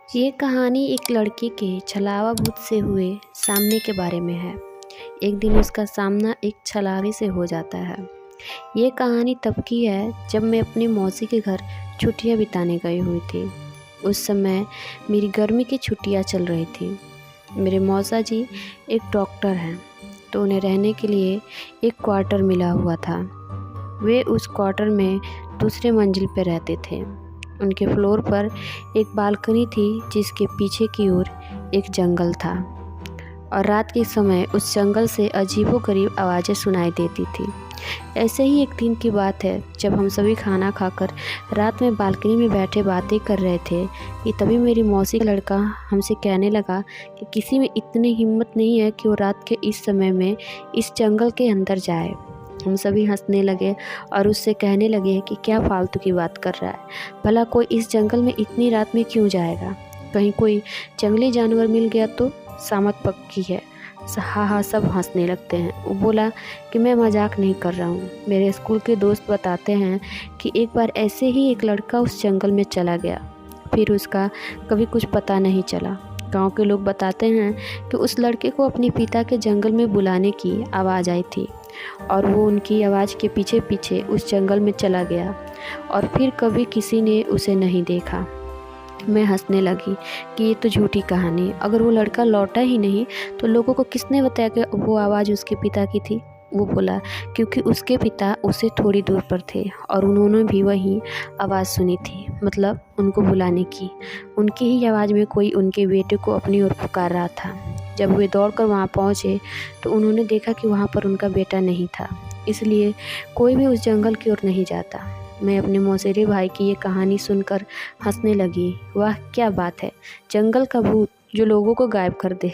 ये कहानी एक लड़के के छलावा भूत से हुए सामने के बारे में है। एक दिन उसका सामना एक छलावे से हो जाता है। ये कहानी तब की है जब मैं अपनी मौसी के घर छुट्टियां बिताने गई हुई थी। उस समय मेरी गर्मी की छुट्टियां चल रही थी। मेरे मौसा जी एक डॉक्टर हैं, तो उन्हें रहने के लिए एक क्वार्टर मिला हुआ था। वे उस क्वार्टर में दूसरे मंजिल पर रहते थे। उनके फ्लोर पर एक बालकनी थी जिसके पीछे की ओर एक जंगल था और रात के समय उस जंगल से अजीबोगरीब आवाज़ें सुनाई देती थी। ऐसे ही एक दिन की बात है, जब हम सभी खाना खाकर रात में बालकनी में बैठे बातें कर रहे थे कि तभी मेरी मौसी का लड़का हमसे कहने लगा कि किसी में इतनी हिम्मत नहीं है कि वो रात के इस समय में इस जंगल के अंदर जाए। हम सभी हंसने लगे और उससे कहने लगे कि क्या फालतू की बात कर रहा है, भला कोई इस जंगल में इतनी रात में क्यों जाएगा, कहीं कोई जंगली जानवर मिल गया तो। सामत पक्की है। हाँ हाँ, सब हंसने लगते हैं। वो बोला कि मैं मजाक नहीं कर रहा हूँ। मेरे स्कूल के दोस्त बताते हैं कि एक बार ऐसे ही एक लड़का उस जंगल में चला गया, फिर उसका कभी कुछ पता नहीं चला। गांव के लोग बताते हैं कि उस लड़के को अपने पिता के जंगल में बुलाने की आवाज़ आई थी और वो उनकी आवाज़ के पीछे पीछे उस जंगल में चला गया और फिर कभी किसी ने उसे नहीं देखा। मैं हंसने लगी कि ये तो झूठी कहानी, अगर वो लड़का लौटा ही नहीं तो लोगों को किसने बताया कि वो आवाज़ उसके पिता की थी। वो बोला क्योंकि उसके पिता उससे थोड़ी दूर पर थे और उन्होंने भी वही आवाज़ सुनी थी, मतलब उनको बुलाने की। उनकी ही आवाज़ में कोई उनके बेटे को अपनी ओर पुकार रहा था। जब वे दौड़कर वहाँ पहुँचे तो उन्होंने देखा कि वहाँ पर उनका बेटा नहीं था, इसलिए कोई भी उस जंगल की ओर नहीं जाता। मैं अपने मौसेरे भाई की ये कहानी सुनकर हंसने लगी। वाह क्या बात है, जंगल का भूत जो लोगों को गायब कर दे।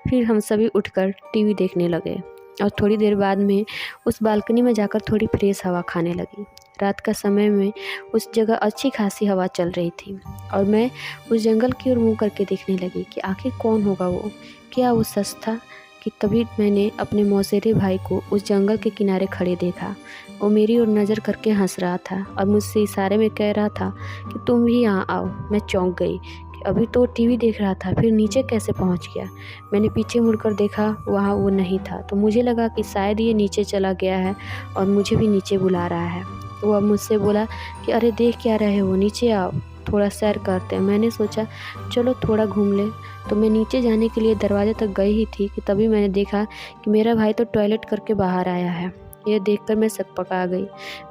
फिर हम सभी उठकर टीवी देखने लगे और थोड़ी देर बाद में उस बालकनी में जाकर थोड़ी फ्रेश हवा खाने लगी। रात का समय में उस जगह अच्छी खासी हवा चल रही थी और मैं उस जंगल की ओर मुँह करके देखने लगी कि आखिर कौन होगा वो, क्या वो सच था। कि तभी मैंने अपने मौसेरे भाई को उस जंगल के किनारे खड़े देखा। वो मेरी ओर नज़र करके हंस रहा था और मुझसे इशारे में कह रहा था कि तुम भी यहाँ आओ। मैं चौंक गई कि अभी तो टीवी देख रहा था, फिर नीचे कैसे पहुँच गया। मैंने पीछे मुड़कर देखा, वहाँ वो नहीं था, तो मुझे लगा कि शायद ये नीचे चला गया है और मुझे भी नीचे बुला रहा है। वो अब मुझसे बोला कि अरे देख क्या रहे हो, नीचे आओ, थोड़ा सैर करते हैं। मैंने सोचा चलो थोड़ा घूम ले, तो मैं नीचे जाने के लिए दरवाजे तक गई ही थी कि तभी मैंने देखा कि मेरा भाई तो टॉयलेट करके बाहर आया है। यह देखकर मैं सकपका गई,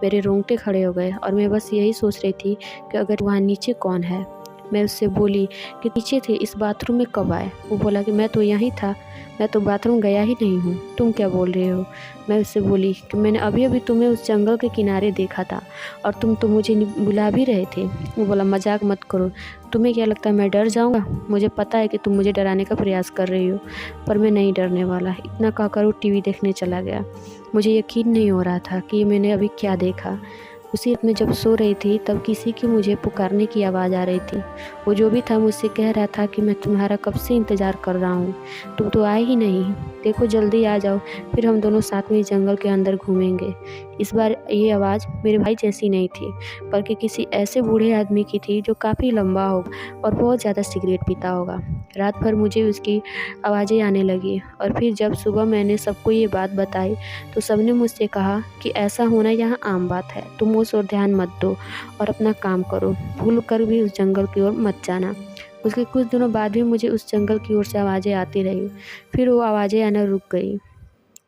मेरे रोंगटे खड़े हो गए और मैं बस यही सोच रही थी कि अगर वहाँ नीचे कौन है। मैं उससे बोली कि नीचे थे, इस बाथरूम में कब आए। वो बोला कि मैं तो यहीं था, मैं तो बाथरूम गया ही नहीं हूँ, तुम क्या बोल रहे हो। मैं उससे बोली कि मैंने अभी अभी तुम्हें उस जंगल के किनारे देखा था और तुम तो मुझे बुला भी रहे थे। वो बोला मजाक मत करो, तुम्हें क्या लगता है मैं डर जाऊँगा। मुझे पता है कि तुम मुझे डराने का प्रयास कर रही हो, पर मैं नहीं डरने वाला। इतना कहकर वो टीवी देखने चला गया। मुझे यकीन नहीं हो रहा था कि मैंने अभी क्या देखा। उसी रात में जब सो रही थी तब किसी की मुझे पुकारने की आवाज़ आ रही थी। वो जो भी था मुझसे कह रहा था कि मैं तुम्हारा कब से इंतज़ार कर रहा हूँ, तुम तो आए ही नहीं, देखो जल्दी आ जाओ, फिर हम दोनों साथ में जंगल के अंदर घूमेंगे। इस बार ये आवाज़ मेरे भाई जैसी नहीं थी, बल्कि किसी ऐसे बूढ़े आदमी की थी जो काफ़ी लंबा होगा और बहुत ज़्यादा सिगरेट पीता होगा। रात भर मुझे उसकी आवाज़ें आने लगी और फिर जब सुबह मैंने सबको ये बात बताई तो सबने मुझसे कहा कि ऐसा होना यहाँ आम बात है, तुम उस ओर ध्यान मत दो और अपना काम करो, भूल कर भी उस जंगल की ओर मत जाना। उसके कुछ दिनों बाद भी मुझे उस जंगल की ओर से आवाज़ें आती रही, फिर वो आवाज़ें आना रुक गई।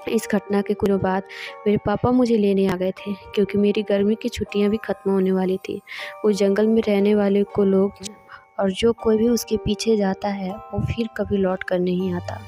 इस घटना के कुछ दिनों बाद मेरे पापा मुझे लेने आ गए थे, क्योंकि मेरी गर्मी की छुट्टियां भी ख़त्म होने वाली थी। उस जंगल में रहने वाले को लोग और जो कोई भी उसके पीछे जाता है वो फिर कभी लौट कर नहीं आता।